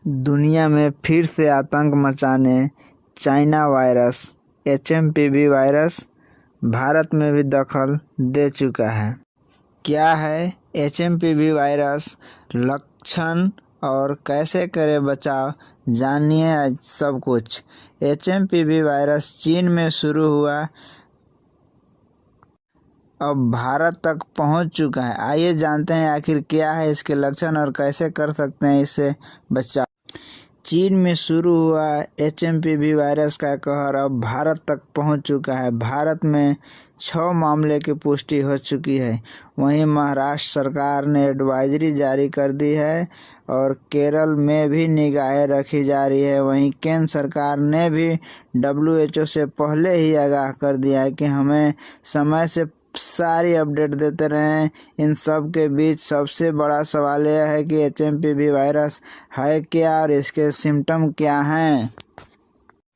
दुनिया में फिर से आतंक मचाने China virus HMPV virus Bharat में भी दखल दे चुका है। क्या है एचएमपीवी वायरस, लक्षण और कैसे करें बचाव, जानिए आज सब कुछ। एचएमपीवी वायरस चीन में शुरू हुआ, अब भारत तक पहुंच चुका है। आइए जानते हैं आखिर क्या है इसके लक्षण और कैसे कर सकते हैं इससे बचाव। चीन में शुरू हुआ एचएमपीवी वायरस का कहर अब भारत तक पहुंच चुका है। भारत में 6 मामले की पुष्टि हो चुकी है। वहीं महाराष्ट्र सरकार ने एडवाइजरी जारी कर दी है और केरल में भी निगाहें रखी जा रही है। वहीं केंद्र सरकार ने भी WHO से पहले ही आगाह कर दिया है कि हमें समय से सारी अपडेट देते रहें। इन सब के बीच सबसे बड़ा सवाल यह है कि एचएमपीवी वायरस है क्या और इसके सिम्टम क्या हैं।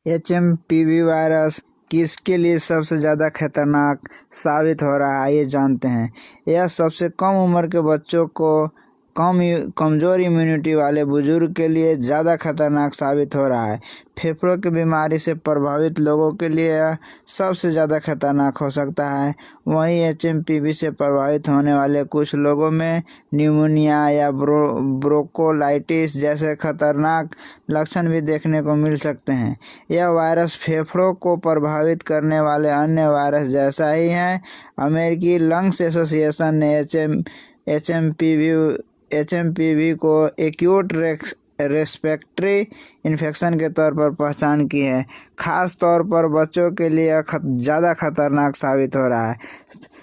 एचएमपीवी वायरस किसके लिए सबसे ज़्यादा खतरनाक साबित हो रहा है, आइए जानते हैं। यह सबसे कम उम्र के बच्चों को, कमज़ोर इम्यूनिटी वाले बुजुर्ग के लिए ज़्यादा खतरनाक साबित हो रहा है। फेफड़ों की बीमारी से प्रभावित लोगों के लिए यह सबसे ज़्यादा खतरनाक हो सकता है। वहीं एचएमपीवी से प्रभावित होने वाले कुछ लोगों में न्यूमोनिया या ब्रोंकोलाइटिस जैसे खतरनाक लक्षण भी देखने को मिल सकते हैं। यह वायरस फेफड़ों को प्रभावित करने वाले अन्य वायरस जैसा ही है। अमेरिकी लंग्स एसोसिएशन ने एचएमपीवी को एक्यूट रेस्पिरेटरी इन्फेक्शन के तौर पर पहचान की है। खास तौर पर बच्चों के लिए ज़्यादा खतरनाक साबित हो रहा है।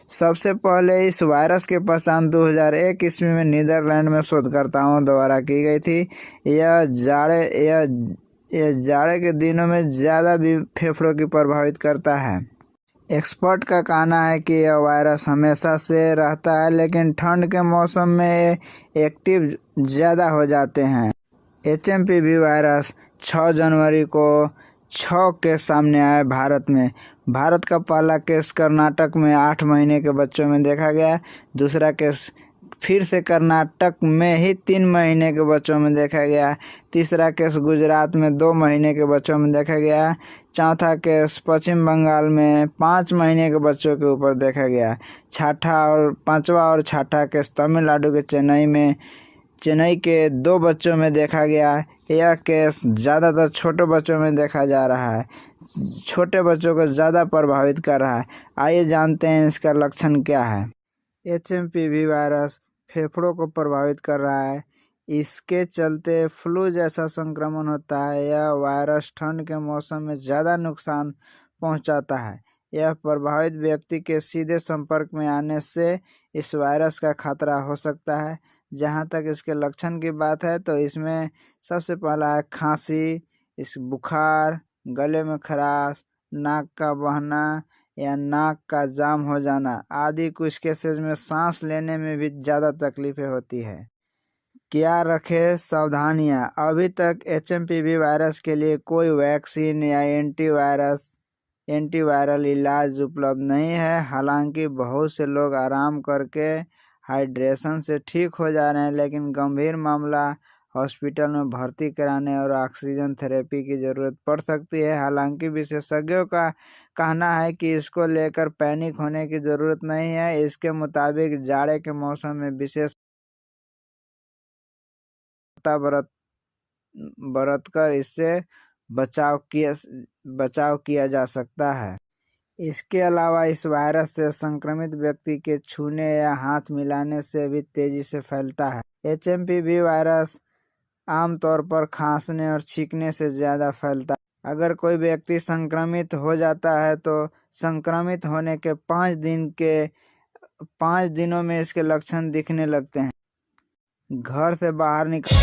सबसे पहले इस वायरस की पहचान 2001 ईस्वी में नीदरलैंड में शोधकर्ताओं द्वारा की गई थी। यह जाड़े के दिनों में ज़्यादा भी फेफड़ों की प्रभावित करता है। एक्सपर्ट का कहना है कि यह वायरस हमेशा से रहता है, लेकिन ठंड के मौसम में एक्टिव ज़्यादा हो जाते हैं। एचएमपीवी वायरस 6 जनवरी को 6 केस सामने आए भारत में। भारत का पहला केस कर्नाटक में 8 महीने के बच्चों में देखा गया। दूसरा केस फिर से कर्नाटक में ही 3 महीने के बच्चों में देखा गया। तीसरा केस गुजरात में 2 महीने के बच्चों में देखा गया। चौथा केस पश्चिम बंगाल में 5 महीने के बच्चों के ऊपर देखा गया। पांचवा और छठा केस तमिलनाडु के चेन्नई के 2 बच्चों में देखा गया। यह केस ज़्यादातर छोटे बच्चों में देखा जा रहा है। छोटे बच्चों को ज़्यादा प्रभावित कर रहा है। आइए जानते हैं इसका लक्षण क्या है। एचएमपीवी वायरस फेफड़ों को प्रभावित कर रहा है। इसके चलते फ्लू जैसा संक्रमण होता है। यह वायरस ठंड के मौसम में ज़्यादा नुकसान पहुंचाता है। यह प्रभावित व्यक्ति के सीधे संपर्क में आने से इस वायरस का खतरा हो सकता है। जहां तक इसके लक्षण की बात है तो इसमें सबसे पहला है खांसी, बुखार, गले में खराश, नाक का बहना या नाक का जाम हो जाना आदि। कुछ केसेस में सांस लेने में भी ज़्यादा तकलीफें होती है। क्या रखें सावधानियां। अभी तक एचएमपीवी वायरस के लिए कोई वैक्सीन या एंटीवायरल इलाज उपलब्ध नहीं है। हालांकि बहुत से लोग आराम करके हाइड्रेशन से ठीक हो जा रहे हैं, लेकिन गंभीर मामला हॉस्पिटल में भर्ती कराने और ऑक्सीजन थेरेपी की ज़रूरत पड़ सकती है। हालांकि विशेषज्ञों का कहना है कि इसको लेकर पैनिक होने की ज़रूरत नहीं है। इसके मुताबिक जाड़े के मौसम में विशेष बरतकर इससे बचाव किया जा सकता है। इसके अलावा इस वायरस से संक्रमित व्यक्ति के छूने या हाथ मिलाने से भी तेजी से फैलता है। एचएमपीवी वायरस आमतौर पर खांसने और छींकने से ज़्यादा फैलता है। अगर कोई व्यक्ति संक्रमित हो जाता है तो संक्रमित होने के 5 दिनों में इसके लक्षण दिखने लगते हैं। घर से बाहर निकल